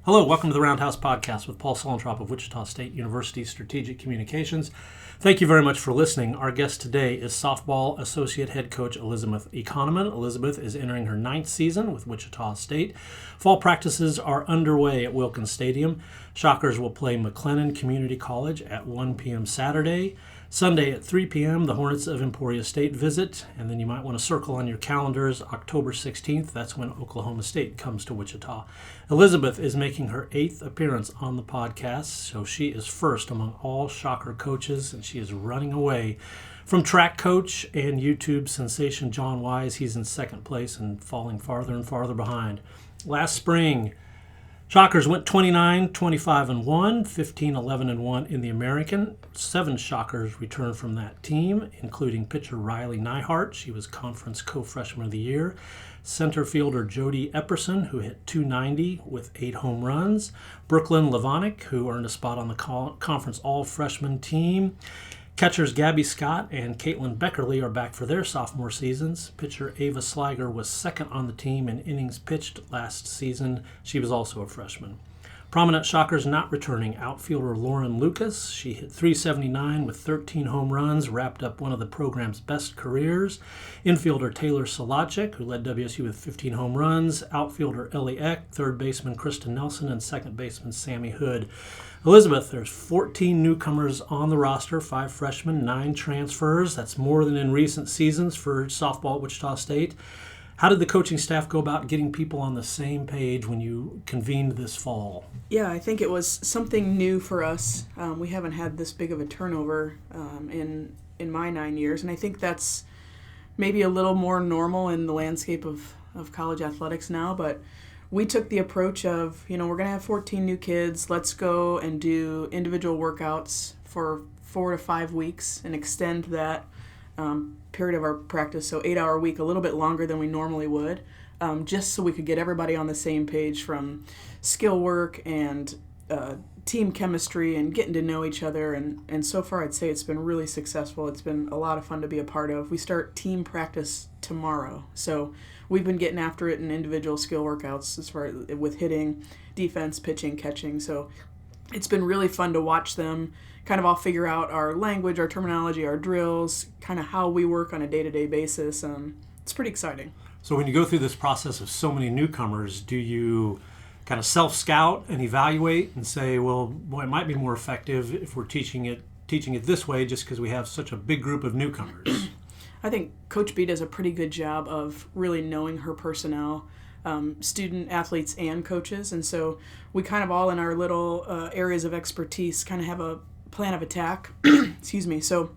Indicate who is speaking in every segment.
Speaker 1: Hello, welcome to the Roundhouse podcast with Paul Solentrop of Wichita State University Strategic Communications. Thank you very much for listening. Our guest today is softball associate head coach Elizabeth Economon. Elizabeth is entering her 9th season with Wichita State. Fall practices are underway at Wilkins Stadium. Shockers will play McLennan Community College at 1 p.m. Saturday. Sunday at 3 p.m., the Hornets of Emporia State visit, and then you might want to circle on your calendars October 16th. That's when Oklahoma State comes to Wichita. Elizabeth is making her 8th appearance on the podcast, so she is first among all Shocker coaches, and she is running away from track coach and YouTube sensation John Wise. He's in second place and falling farther and farther behind. Last spring, Shockers went 29-25-1, 15-11-1 in the American. 7 Shockers returned from that team, including pitcher Riley Neihart. She was conference co-freshman of the year. Center fielder Jodie Epperson, who hit .290 with 8 home runs. Brookelyn Livanec, who earned a spot on the conference all-freshman team. Catchers Gabby Scott and Caitlin Beckerly are back for their sophomore seasons. Pitcher Ava Sliger was second on the team in innings pitched last season. She was also a freshman. Prominent Shockers not returning: outfielder Lauren Lucas. She hit .379 with 13 home runs, wrapped up one of the program's best careers. Infielder Taylor Solachik, who led WSU with 15 home runs. Outfielder Ellie Eck, third baseman Kristen Nelson, and second baseman Sammy Hood. Elizabeth, there's 14 newcomers on the roster, 5 freshmen, 9 transfers. That's more than in recent seasons for softball at Wichita State. How did the coaching staff go about getting people on the same page when you convened this fall?
Speaker 2: Yeah, I think it was something new for us. We haven't had this big of a turnover in my 9 years, and I think that's maybe a little more normal in the landscape of college athletics now, but we took the approach of, we're going to have 14 new kids. Let's go and do individual workouts for 4 to 5 weeks and extend that period of our practice, so 8-hour week, a little bit longer than we normally would, just so we could get everybody on the same page from skill work and team chemistry and getting to know each other. And so far, I'd say it's been really successful. It's been a lot of fun to be a part of. We start team practice tomorrow, so we've been getting after it in individual skill workouts as far as with hitting, defense, pitching, catching. So it's been really fun to watch them kind of all figure out our language, our terminology, our drills, kind of how we work on a day-to-day basis. It's pretty exciting.
Speaker 1: So when you go through this process of so many newcomers, do you kind of self-scout and evaluate and say, well, it might be more effective if we're teaching it this way just because we have such a big group of newcomers?
Speaker 2: I think Coach B does a pretty good job of really knowing her personnel, student athletes and coaches, and so we kind of all in our little areas of expertise kind of have a plan of attack. Excuse me. So,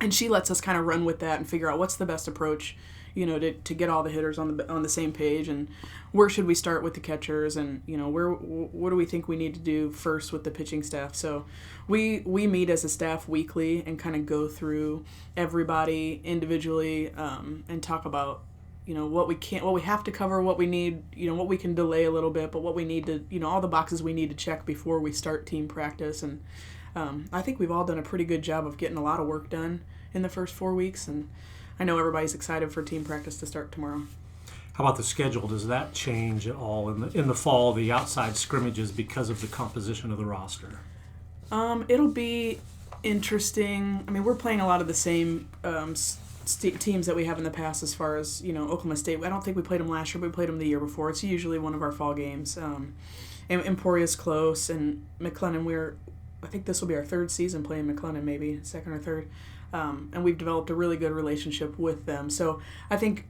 Speaker 2: and she lets us kind of run with that and figure out what's the best approach, to get all the hitters on the same page, and where should we start with the catchers, and what do we think we need to do first with the pitching staff. So we meet as a staff weekly and kind of go through everybody individually and talk about what we have to cover, what we need, what we can delay a little bit, but what we need to, all the boxes we need to check before we start team practice. And I think we've all done a pretty good job of getting a lot of work done in the first 4 weeks, and I know everybody's excited for team practice to start tomorrow.
Speaker 1: How about the schedule? Does that change at all in the fall, the outside scrimmages, because of the composition of the roster?
Speaker 2: It'll be interesting. I mean, we're playing a lot of the same teams that we have in the past as far as, Oklahoma State. I don't think we played them last year, but we played them the year before. It's usually one of our fall games. Emporia's close, and McLennan, I think this will be our 3rd season playing McLennan, maybe 2nd or 3rd. And we've developed a really good relationship with them. So I think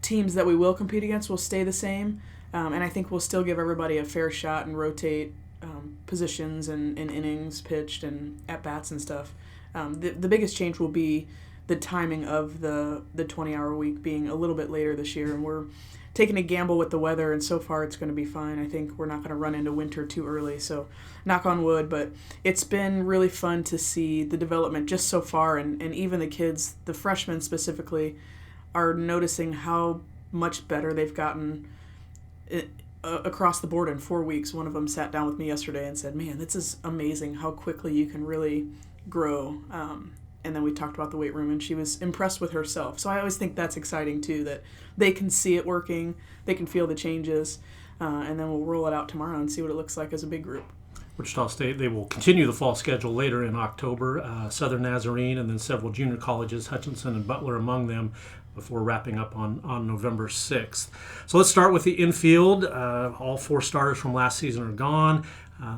Speaker 2: teams that we will compete against will stay the same, and I think we'll still give everybody a fair shot and rotate positions and innings pitched and at-bats and stuff. The biggest change will be the timing of the 20-hour week being a little bit later this year, and we're taking a gamble with the weather, and so far it's going to be fine. I think we're not going to run into winter too early, so knock on wood. But it's been really fun to see the development just so far, and even the kids, the freshmen specifically, are noticing how much better they've gotten across the board in 4 weeks. One of them sat down with me yesterday and said, man, this is amazing how quickly you can really grow. And then we talked about the weight room, and she was impressed with herself. So I always think that's exciting, too, that they can see it working, they can feel the changes. and then we'll roll it out tomorrow and see what it looks like as a big group.
Speaker 1: Wichita State, they will continue the fall schedule later in October. Southern Nazarene and then several junior colleges, Hutchinson and Butler among them, before wrapping up on November 6th. So let's start with the infield. All 4 starters from last season are gone.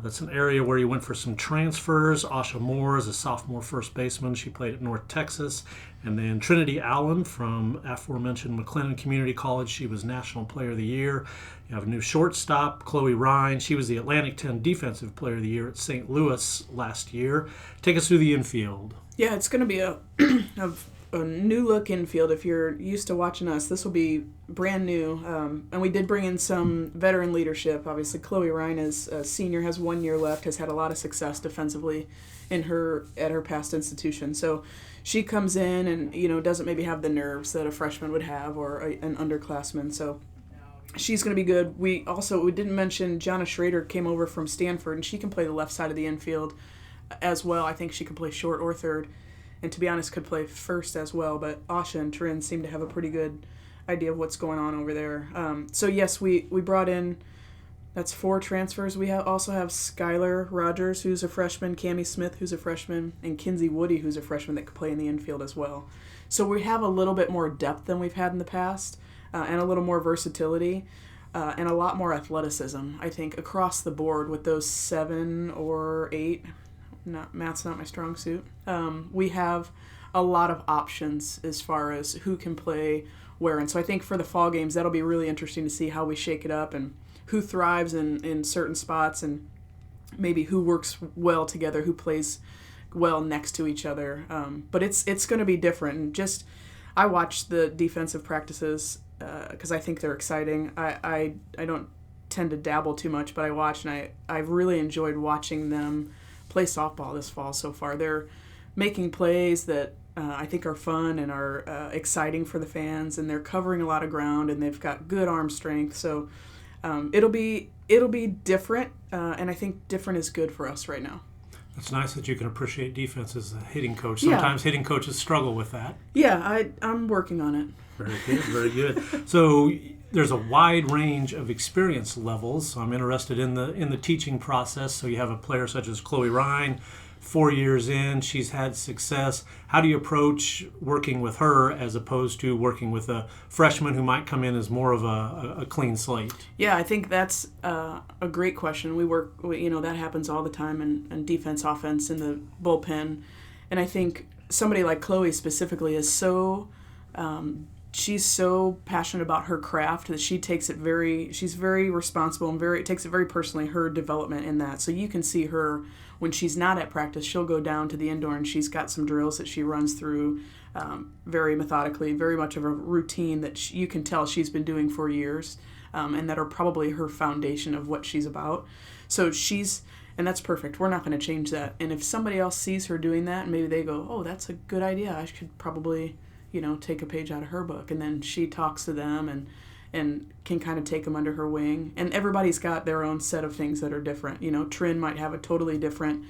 Speaker 1: That's an area where you went for some transfers. Asha Moore is a sophomore first baseman. She played at North Texas. And then Trinity Allen from aforementioned McLennan Community College. She was National Player of the Year. You have a new shortstop, Chloe Ryan. She was the Atlantic 10 Defensive Player of the Year at St. Louis last year. Take us through the infield.
Speaker 2: Yeah, it's going to be a new look infield. If you're used to watching us, this will be brand new. And we did bring in some veteran leadership. Obviously, Chloe Ryan is a senior, has 1 year left, has had a lot of success defensively at her past institution. So she comes in and doesn't maybe have the nerves that a freshman would have or an underclassman. So she's going to be good. We didn't mention Jonna Schrader came over from Stanford, and she can play the left side of the infield as well. I think she can play short or third. And to be honest, could play first as well. But Asha and Trin seem to have a pretty good idea of what's going on over there. So yes, we brought in, that's 4 transfers. We also have Skylar Rogers, who's a freshman, Cammie Smith, who's a freshman, and Kinsey Woody, who's a freshman that could play in the infield as well. So we have a little bit more depth than we've had in the past, and a little more versatility, and a lot more athleticism, I think, across the board with those 7 or 8. Math's not my strong suit. We have a lot of options as far as who can play where. And so I think for the fall games, that'll be really interesting to see how we shake it up and who thrives in certain spots and maybe who works well together, who plays well next to each other. But it's going to be different. And I watch the defensive practices because I think they're exciting. I don't tend to dabble too much, but I watch, and I've really enjoyed watching them play softball this fall so far. They're making plays that I think are fun and are exciting for the fans, and they're covering a lot of ground, and they've got good arm strength. So it'll be different, and I think different is good for us right now.
Speaker 1: It's nice that you can appreciate defense as a hitting coach. Sometimes hitting coaches struggle with that.
Speaker 2: Yeah, I'm working on it.
Speaker 1: Very good, very good. So there's a wide range of experience levels. So I'm interested in the teaching process. So you have a player such as Chloe Ryan, 4 years in, she's had success. How do you approach working with her as opposed to working with a freshman who might come in as more of a clean slate?
Speaker 2: Yeah, I think that's a great question. That happens all the time in defense, offense, in the bullpen. And I think somebody like Chloe specifically is so she's so passionate about her craft that she's very responsible and takes it very personally, her development in that. So you can see her when she's not at practice, she'll go down to the indoor and she's got some drills that she runs through very methodically, very much of a routine that you can tell she's been doing for years, and that are probably her foundation of what she's about. So and that's perfect. We're not going to change that. And if somebody else sees her doing that, and maybe they go, oh, that's a good idea, I should probably take a page out of her book. And then she talks to them and can kind of take them under her wing. And everybody's got their own set of things that are different. Trin might have a totally different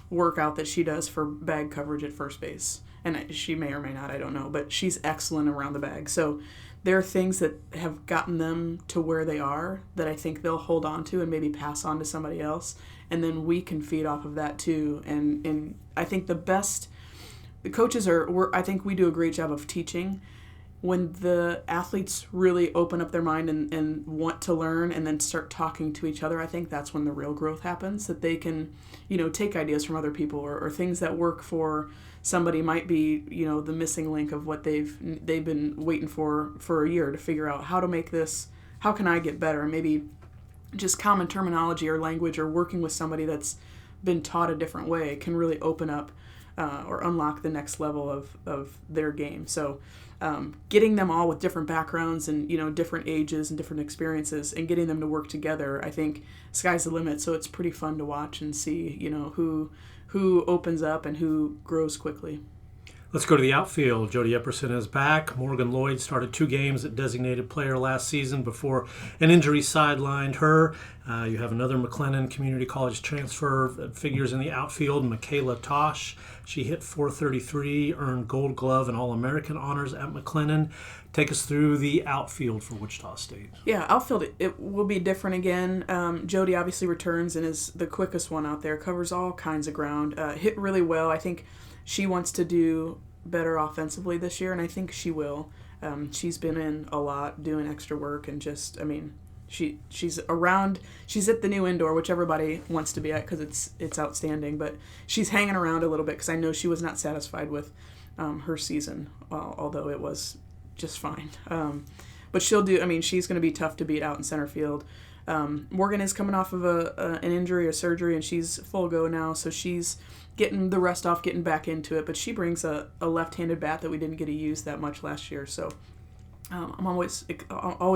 Speaker 2: workout that she does for bag coverage at first base. And she may or may not, I don't know. But she's excellent around the bag. So there are things that have gotten them to where they are that I think they'll hold on to and maybe pass on to somebody else. And then we can feed off of that too. And I think the coaches I think we do a great job of teaching. When the athletes really open up their mind and want to learn and then start talking to each other, I think that's when the real growth happens, that they can, take ideas from other people or things that work for somebody might be, the missing link of what they've been waiting for a year to figure out how to make this, how can I get better? Maybe just common terminology or language or working with somebody that's been taught a different way can really open up or unlock the next level of their game. So getting them all with different backgrounds and different ages and different experiences and getting them to work together, I think sky's the limit. So it's pretty fun to watch and see who opens up and who grows quickly.
Speaker 1: Let's go to the outfield. Jodie Epperson is back. Morgan Lloyd started 2 games at designated player last season before an injury sidelined her. You have another McLennan Community College transfer that figures in the outfield, Michaela Tosh. She hit .433, earned Gold Glove and All-American honors at McLennan. Take us through the outfield for Wichita State.
Speaker 2: Yeah, outfield, it will be different again. Jodie obviously returns and is the quickest one out there, covers all kinds of ground, hit really well. I think she wants to do better offensively this year, and I think she will. She's been in a lot doing extra work, and just, she's around. She's at the new indoor, which everybody wants to be at because it's outstanding, but she's hanging around a little bit because I know she was not satisfied with her season, although it was just fine. But she'll do, she's going to be tough to beat out in center field. Morgan is coming off of an injury or surgery, and she's full go now, so she's getting the rest off, getting back into it. But she brings a left-handed bat that we didn't get to use that much last year, so I'm always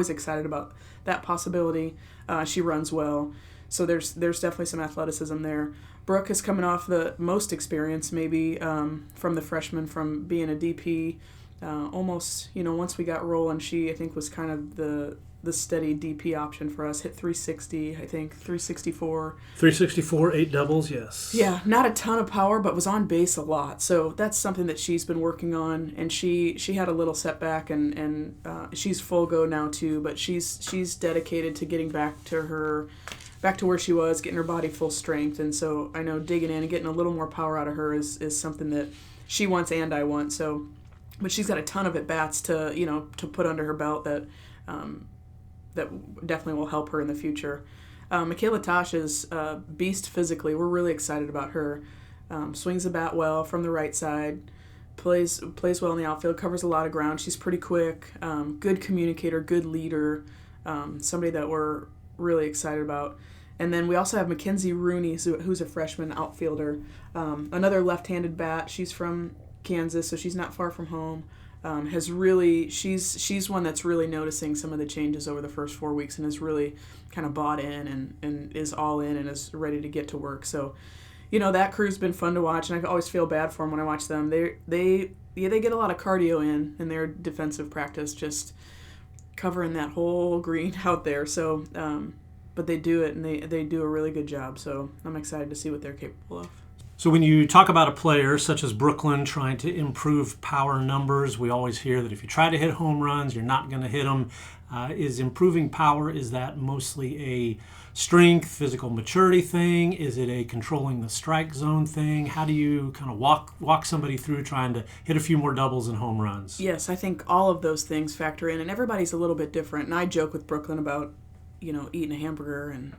Speaker 2: excited about that possibility. She runs well, so there's definitely some athleticism there. Brooke is coming off the most experience, maybe from the freshman, from being a DP. Almost, once we got rolling, she, I think, was kind of the steady DP option for us. Hit .360, I think, 364.
Speaker 1: 364, 8 doubles, yes.
Speaker 2: Yeah, not a ton of power, but was on base a lot. So that's something that she's been working on, and she had a little setback, and she's full go now too, but she's dedicated to getting back to where she was, getting her body full strength. And so I know digging in and getting a little more power out of her is something that she wants and I want. So, but she's got a ton of at-bats to put under her belt that definitely will help her in the future. Michaela Tosh is a beast physically. We're really excited about her. Swings the bat well from the right side, plays well in the outfield, covers a lot of ground. She's pretty quick, good communicator, good leader, somebody that we're really excited about. And then we also have Mackenzie Rooney, who's a freshman outfielder, another left-handed bat. She's from Kansas, so she's not far from home. She's one that's really noticing some of the changes over the first 4 weeks and has really kind of bought in and is all in and is ready to get to work. So, that crew's been fun to watch, and I always feel bad for them when I watch them. They get a lot of cardio in their defensive practice, just covering that whole green out there. So, but they do it, and they do a really good job. So I'm excited to see what they're capable of.
Speaker 1: So when you talk about a player such as Brookelyn trying to improve power numbers, we always hear that if you try to hit home runs, you're not going to hit them. Is improving power, is that mostly a strength, physical maturity thing? Is it a controlling the strike zone thing? How do you kind of walk somebody through trying to hit a few more doubles and home runs?
Speaker 2: Yes, I think all of those things factor in, and everybody's a little bit different. And I joke with Brookelyn about, eating a hamburger and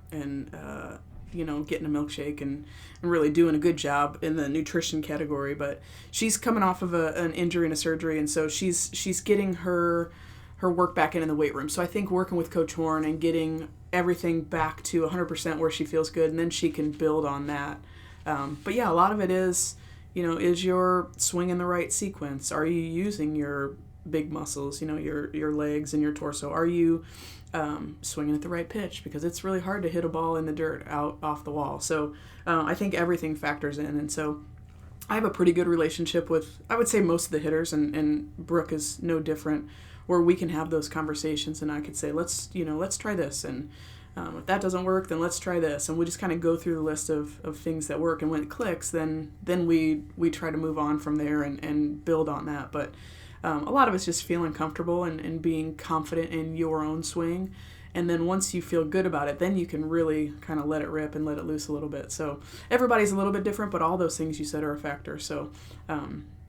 Speaker 2: getting a milkshake and really doing a good job in the nutrition category. But she's coming off of an injury and a surgery, and so she's getting her work back in the weight room. So I think working with Coach Horn and getting everything back to 100% where she feels good, and then she can build on that. But yeah, a lot of it is, is your swing in the right sequence? Are you using your big muscles, your legs and your torso? Are you swinging at the right pitch? Because it's really hard to hit a ball in the dirt out off the wall. So I think everything factors in. And so I have a pretty good relationship with, I would say, most of the hitters, and Brooke is no different, where we can have those conversations and I could say, let's try this. And if that doesn't work, then let's try this. And we just kind of go through the list of things that work. And when it clicks, then we try to move on from there and build on that. But a lot of it's just feeling comfortable and being confident in your own swing. And then once you feel good about it, then you can really kind of let it rip and let it loose a little bit. So everybody's a little bit different, but all those things you said are a factor. So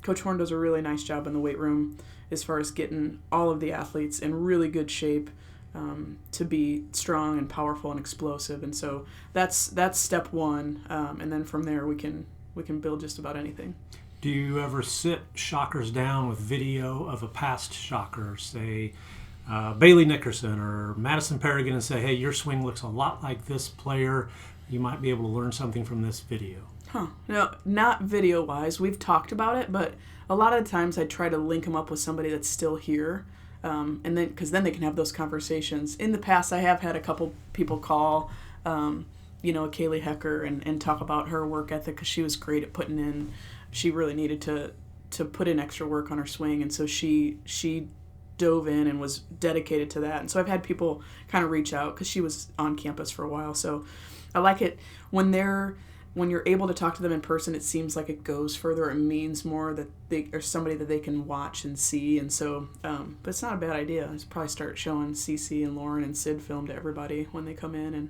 Speaker 2: Coach Horn does a really nice job in the weight room as far as getting all of the athletes in really good shape to be strong and powerful and explosive. And so that's step one. And then from there we can build just about anything.
Speaker 1: Do you ever sit shockers down with video of a past shocker, say Bailey Nickerson or Madison Perrigan, and say, hey, your swing looks a lot like this player. You might be able to learn something from this video?
Speaker 2: No, not video-wise. We've talked about it, but a lot of the times I try to link them up with somebody that's still here, and then because then they can have those conversations. In the past, I have had a couple people call, Kaylee Hecker, and talk about her work ethic, because she was great at putting in. She really needed to to put in extra work on her swing, and so she dove in and was dedicated to that. And so I've had people kind of reach out because she was on campus for a while. So I like it when you're able to talk to them in person. It seems like it goes further. It means more that they are somebody that they can watch and see. And so, but it's not a bad idea. I'll probably start showing Cece and Lauren and Sid film to everybody when they come in and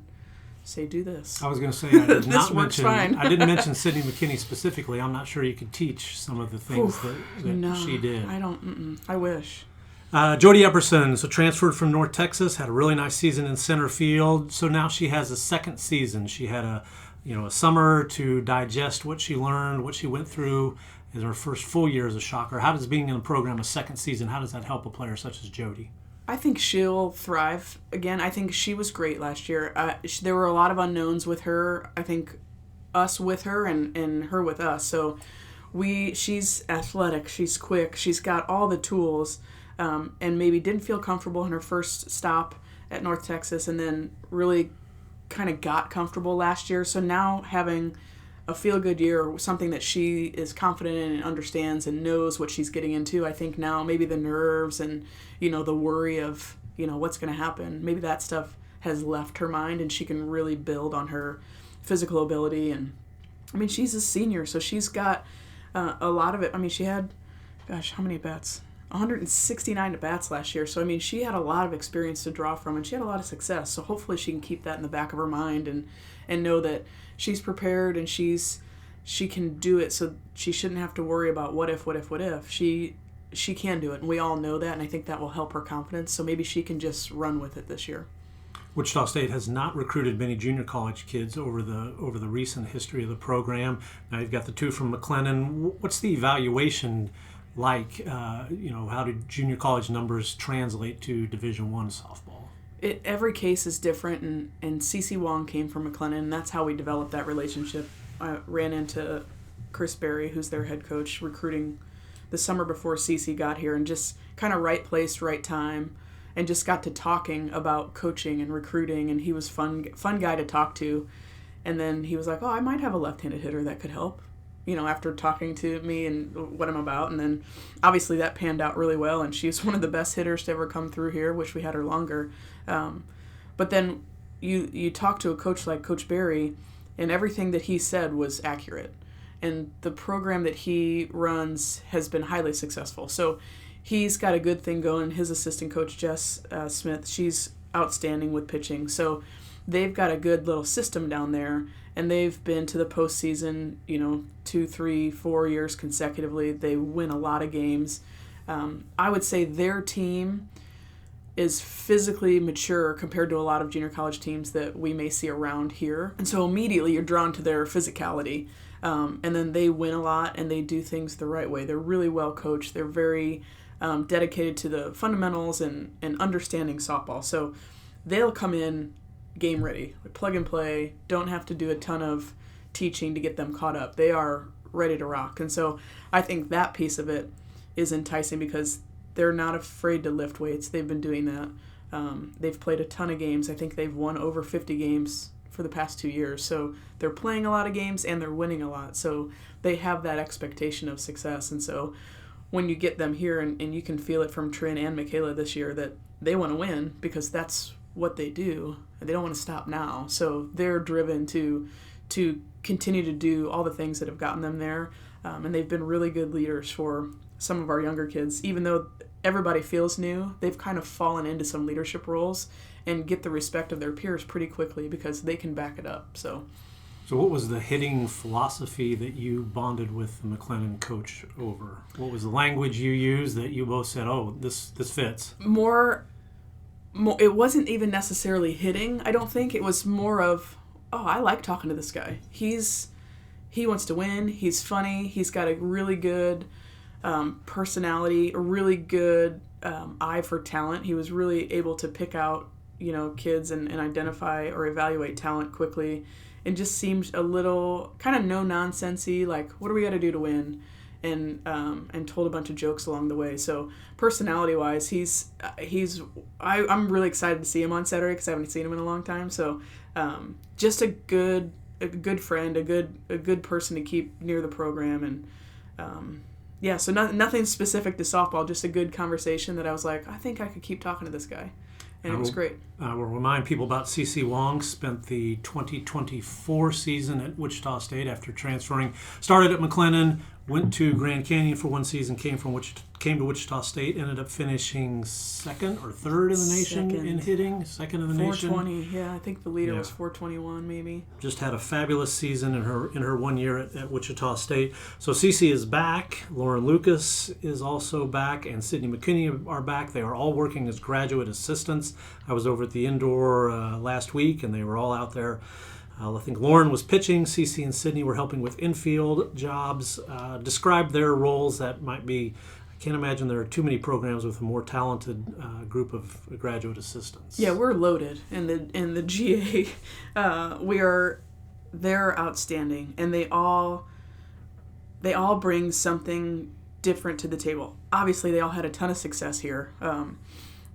Speaker 2: say, do this.
Speaker 1: I was going to say, I did not
Speaker 2: mention. I
Speaker 1: didn't mention Sydney McKinney specifically. I'm not sure you could teach some of the things that she did.
Speaker 2: I don't. I wish.
Speaker 1: Jodie Epperson, so transferred from North Texas, had a really nice season in center field. So now she has a second season. She had a summer to digest what she learned, what she went through in her first full year as a Shocker. How does being in the program a second season, how does that help a player such as Jodie?
Speaker 2: I think she'll thrive. Again, I think she was great last year. There were a lot of unknowns with her. I think us with her and her with us. So she's athletic, she's quick, she's got all the tools. And maybe didn't feel comfortable in her first stop at North Texas, and then really kind of got comfortable last year. So now having a feel-good year, something that she is confident in and understands and knows what she's getting into, I think now maybe the nerves and, the worry of, what's going to happen, maybe that stuff has left her mind and she can really build on her physical ability. And, she's a senior, so she's got a lot of it. She had, how many bats? 169 at-bats last year. So, she had a lot of experience to draw from, and she had a lot of success. So hopefully she can keep that in the back of her mind and know that she's prepared and she can do it, so she shouldn't have to worry about what if. She can do it, and we all know that, and I think that will help her confidence. So maybe she can just run with it this year.
Speaker 1: Wichita State has not recruited many junior college kids over the recent history of the program. Now you've got the two from McLennan. What's the evaluation like? How do junior college numbers translate to Division I softball?
Speaker 2: Every case is different, and Cece Wong came from McLennan, and that's how we developed that relationship. I ran into Chris Berry, who's their head coach, recruiting the summer before Cece got here, and just kind of right place, right time, and just got to talking about coaching and recruiting, and he was fun guy to talk to. And then he was like, I might have a left-handed hitter that could help, after talking to me and what I'm about. And then obviously that panned out really well, and she's one of the best hitters to ever come through here. Wish we had her longer. But then you talk to a coach like Coach Berry, and everything that he said was accurate. And the program that he runs has been highly successful. So he's got a good thing going. His assistant coach, Jess Smith, she's outstanding with pitching. So they've got a good little system down there, and they've been to the postseason, 2, 3, 4 years consecutively. They win a lot of games. I would say their team is physically mature compared to a lot of junior college teams that we may see around here. And so immediately you're drawn to their physicality. And then they win a lot, and they do things the right way. They're really well coached. They're very dedicated to the fundamentals and understanding softball. So they'll come in game ready, plug and play, don't have to do a ton of teaching to get them caught up. They are ready to rock. And so I think that piece of it is enticing because they're not afraid to lift weights. They've been doing that. They've played a ton of games. I think they've won over 50 games for the past 2 years. So they're playing a lot of games and they're winning a lot. So they have that expectation of success. And so when you get them here, and you can feel it from Trin and Michaela this year, that they want to win because that's what they do. They don't want to stop now. So they're driven to continue to do all the things that have gotten them there. And they've been really good leaders for some of our younger kids. Even though everybody feels new, they've kind of fallen into some leadership roles and get the respect of their peers pretty quickly because they can back it up. So
Speaker 1: what was the hitting philosophy that you bonded with the McLennan coach over? What was the language you used that you both said, this fits?
Speaker 2: More, it wasn't even necessarily hitting, I don't think. It was more of, I like talking to this guy. He wants to win. He's funny. He's got a really good personality, a really good eye for talent. He was really able to pick out, kids and identify or evaluate talent quickly, and just seemed a little kind of no-nonsensey, like, what do we got to do to win? And told a bunch of jokes along the way. So personality-wise, I'm really excited to see him on Saturday because I haven't seen him in a long time. So just a good friend, a good person to keep near the program, and Yeah, so nothing specific to softball, just a good conversation that I was like, I think I could keep talking to this guy. And it was great.
Speaker 1: We'll remind people about CC Wong. Spent the 2024 season at Wichita State after transferring. Started at McLennan, went to Grand Canyon for one season, came to Wichita State, ended up finishing second or third in the nation in hitting. Second in the nation.
Speaker 2: 420, yeah. I think the leader was 421 maybe.
Speaker 1: Just had a fabulous season in her 1 year at Wichita State. So CC is back. Lauren Lucas is also back, and Sydney McKinney are back. They are all working as graduate assistants. I was over at the indoor last week, and they were all out there. I think Lauren was pitching. CC and Sydney were helping with infield jobs. Describe their roles. That might be, I can't imagine there are too many programs with a more talented group of graduate assistants.
Speaker 2: Yeah, we're loaded in the GA. They're outstanding, and they all bring something different to the table. Obviously, they all had a ton of success here.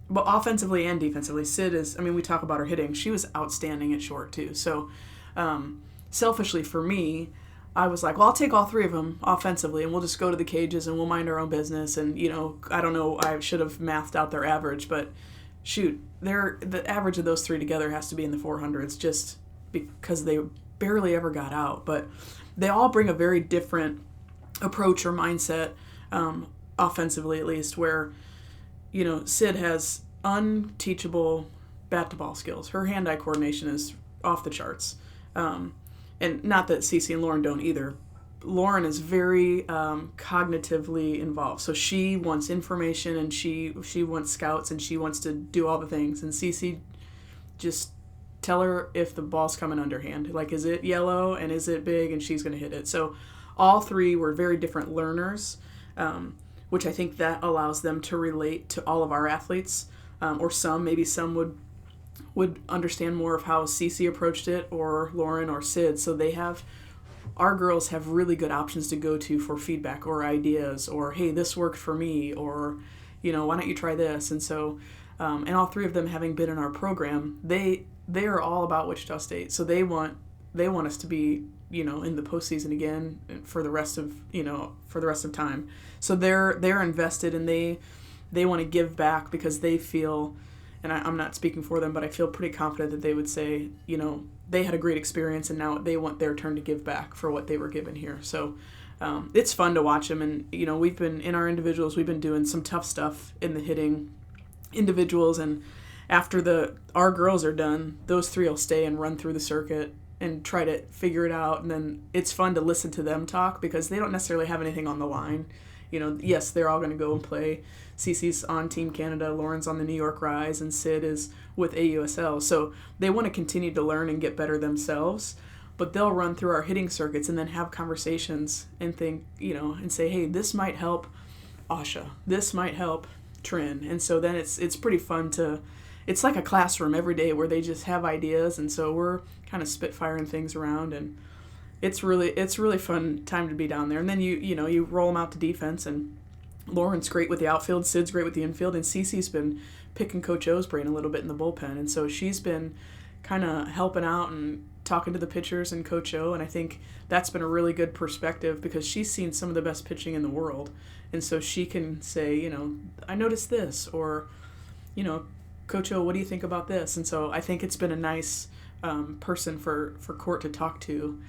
Speaker 2: But offensively and defensively, Sid is, we talk about her hitting. She was outstanding at short, too. So, selfishly for me, I was like, well, I'll take all three of them offensively, and we'll just go to the cages, and we'll mind our own business. And, I don't know, I should have mathed out their average, but shoot, the average of those three together has to be in the 400s just because they barely ever got out. But they all bring a very different approach or mindset, offensively at least, where Sid has unteachable bat-to-ball skills. Her hand-eye coordination is off the charts. And not that Cece and Lauren don't either. Lauren is very cognitively involved. So she wants information, and she wants scouts, and she wants to do all the things. And Cece, just tell her if the ball's coming underhand. Like, is it yellow, and is it big, and she's going to hit it. So all three were very different learners, which I think that allows them to relate to all of our athletes, or maybe some would understand more of how Cece approached it, or Lauren or Sid. So our girls have really good options to go to for feedback or ideas, or, hey, this worked for me, or, why don't you try this? And so, and all three of them having been in our program, they are all about Wichita State. So they want us to be, in the postseason again for the rest of time. So they're invested, and they want to give back because they feel, and I'm not speaking for them, but I feel pretty confident that they would say, they had a great experience, and now they want their turn to give back for what they were given here. So it's fun to watch them, and we've been in our individuals, we've been doing some tough stuff in the hitting individuals, and after our girls are done, those three will stay and run through the circuit and try to figure it out. And then it's fun to listen to them talk because they don't necessarily have anything on the line. Yes, they're all going to go and play. Cece's on Team Canada, Lauren's on the New York Rise, and Sid is with AUSL. So they want to continue to learn and get better themselves, but they'll run through our hitting circuits and then have conversations and think, and say, hey, this might help Asha. This might help Trin. And so then it's pretty fun it's like a classroom every day where they just have ideas, and so we're kind of spitfiring things around, and it's really fun time to be down there. And then you roll them out to defense, and Lauren's great with the outfield, Sid's great with the infield, and Cece's been picking Coach O's brain a little bit in the bullpen, and so she's been kind of helping out and talking to the pitchers and Coach O, and I think that's been a really good perspective because she's seen some of the best pitching in the world, and so she can say, I noticed this, or, Coach O, what do you think about this? And so I think it's been a nice person for Court to talk to,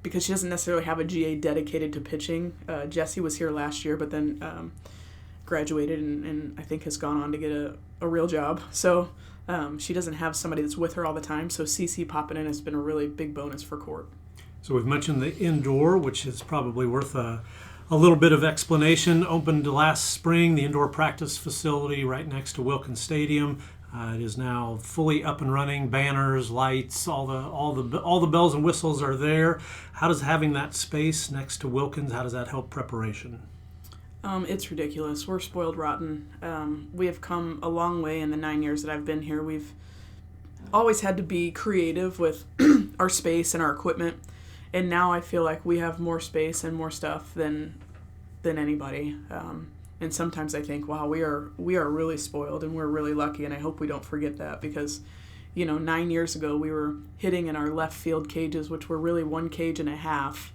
Speaker 2: because she doesn't necessarily have a GA dedicated to pitching. Jessie was here last year, but then graduated and I think has gone on to get a real job. So she doesn't have somebody that's with her all the time. So CC popping in has been a really big bonus for Court.
Speaker 1: So we've mentioned the indoor, which is probably worth a little bit of explanation. Opened last spring, the indoor practice facility right next to Wilkins Stadium. It is now fully up and running. Banners, lights, all the bells and whistles are there. How does having that space next to Wilkins, how does that help preparation?
Speaker 2: It's ridiculous. We're spoiled rotten. We have come a long way in the 9 years that I've been here. We've always had to be creative with our space and our equipment, and now I feel like we have more space and more stuff than anybody. And sometimes I think, wow, we are really spoiled and we're really lucky, and I hope we don't forget that because, 9 years ago we were hitting in our left field cages, which were really one cage and a half.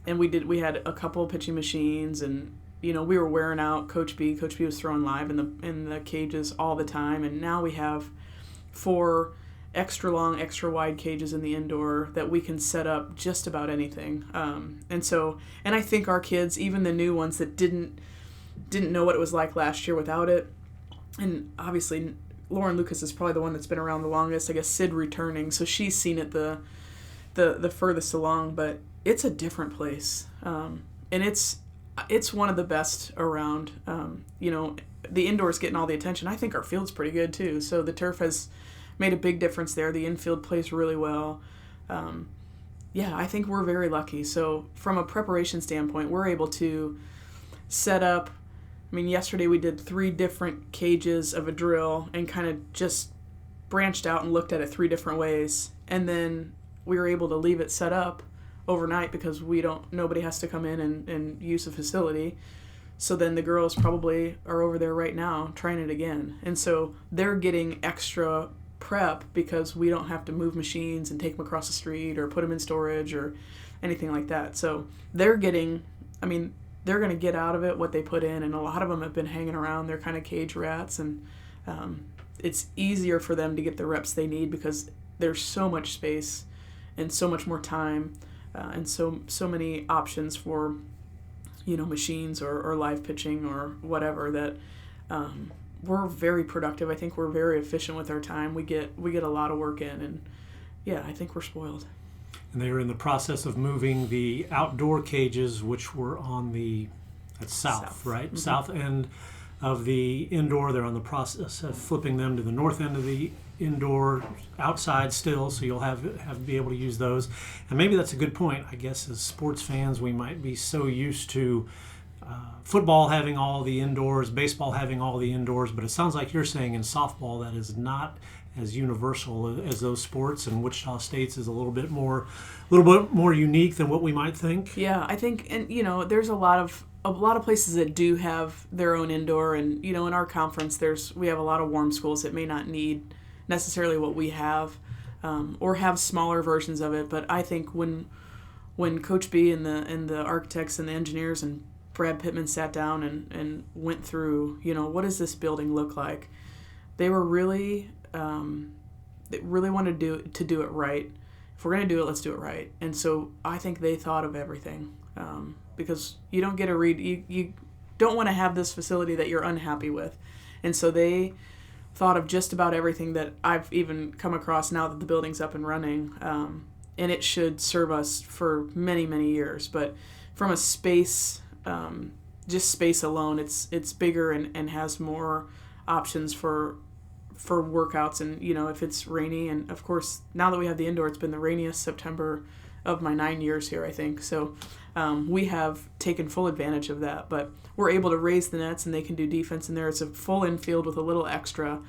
Speaker 2: we had a couple of pitching machines, and we were wearing out Coach B. Coach B was throwing live in the cages all the time, and now we have 4 extra long, extra wide cages in the indoor that we can set up just about anything. And I think our kids, even the new ones that didn't know what it was like last year without it, and obviously Lauren Lucas is probably the one that's been around the longest. I guess Sid returning, so she's seen it the furthest along, but it's a different place, and it's one of the best around. The indoor's getting all the attention. I think our field's pretty good too, so the turf has made a big difference there. The infield plays really well. I think we're very lucky. So from a preparation standpoint, we're able to set up, yesterday we did 3 different cages of a drill and kind of just branched out and looked at it 3 different ways. And then we were able to leave it set up overnight because nobody has to come in and use the facility. So then the girls probably are over there right now trying it again. And so they're getting extra prep because we don't have to move machines and take them across the street or put them in storage or anything like that. So they're getting, they're going to get out of it what they put in, and a lot of them have been hanging around. They're kind of cage rats, and it's easier for them to get the reps they need because there's so much space and so much more time and so many options for machines or live pitching or whatever that we're very productive. I think we're very efficient with our time. We get a lot of work in, and I think we're spoiled.
Speaker 1: And they were in the process of moving the outdoor cages, which were on that's south, right? Mm-hmm. South end of the indoor. They're on the process of flipping them to the north end of the indoor, outside still, so you'll have be able to use those. And maybe that's a good point. I guess as sports fans, we might be so used to football having all the indoors, baseball having all the indoors, but it sounds like you're saying in softball that is not as universal as those sports, and Wichita State's is a little bit more unique than what we might think.
Speaker 2: Yeah, I think, and there's a lot of places that do have their own indoor, and in our conference we have a lot of warm schools that may not need necessarily what we have, or have smaller versions of it. But I think when Coach B and the architects and the engineers and Brad Pittman sat down and went through, what does this building look like? They were really, they really wanted to do it right. If we're going to do it, let's do it right. And so I think they thought of everything, because you don't get a you don't want to have this facility that you're unhappy with. And so they thought of just about everything that I've even come across now that the building's up and running, and it should serve us for many, many years. But from a space, just space alone, it's bigger and has more options for workouts. And if it's rainy, and of course now that we have the indoor, it's been the rainiest September of my 9 years here, I think. So we have taken full advantage of that, but we're able to raise the nets and they can do defense in there. It's a full infield with a little extra.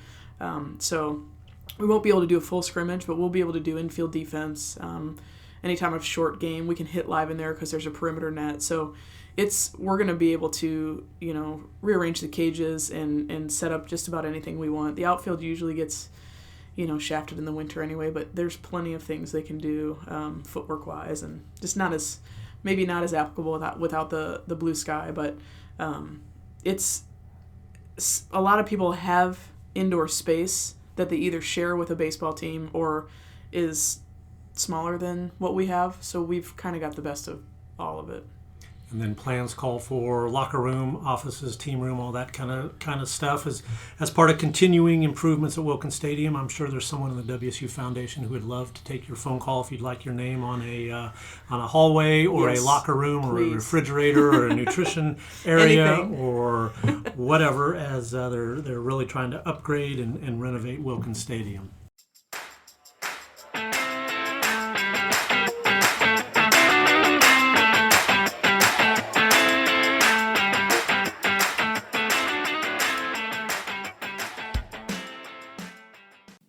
Speaker 2: So we won't be able to do a full scrimmage, but we'll be able to do infield defense. Anytime of short game, we can hit live in there because there's a perimeter net. So we're going to be able to, rearrange the cages and set up just about anything we want. The outfield usually gets, shafted in the winter anyway, but there's plenty of things they can do footwork-wise, and just maybe not as applicable without the blue sky, but it's a lot of people have indoor space that they either share with a baseball team or is smaller than what we have, so we've kind of got the best of all of it.
Speaker 1: And then plans call for locker room, offices, team room, all that kind of stuff as part of continuing improvements at Wilkins Stadium. I'm sure there's someone in the WSU Foundation who would love to take your phone call if you'd like your name on a hallway or
Speaker 2: yes,
Speaker 1: a locker room or
Speaker 2: please.
Speaker 1: A refrigerator or a nutrition area
Speaker 2: Anything.
Speaker 1: or whatever, as they're really trying to upgrade and renovate Wilkins Stadium.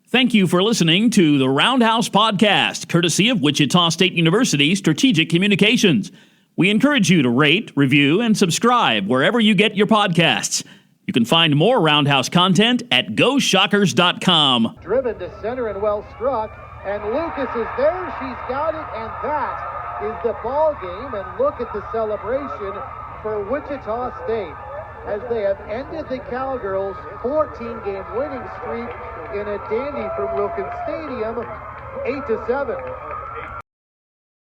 Speaker 3: Thank you for listening to the Roundhouse podcast, courtesy of Wichita State University Strategic Communications. We encourage you to rate, review, and subscribe wherever you get your podcasts. You can find more Roundhouse content at GoShockers.com.
Speaker 4: Driven to center and well struck, and Lucas is there. She's got it, and that is the ball game, and look at the celebration for Wichita State as they have ended the Cowgirls' 14-game winning streak in a dandy from Wilkins Stadium, 8-7.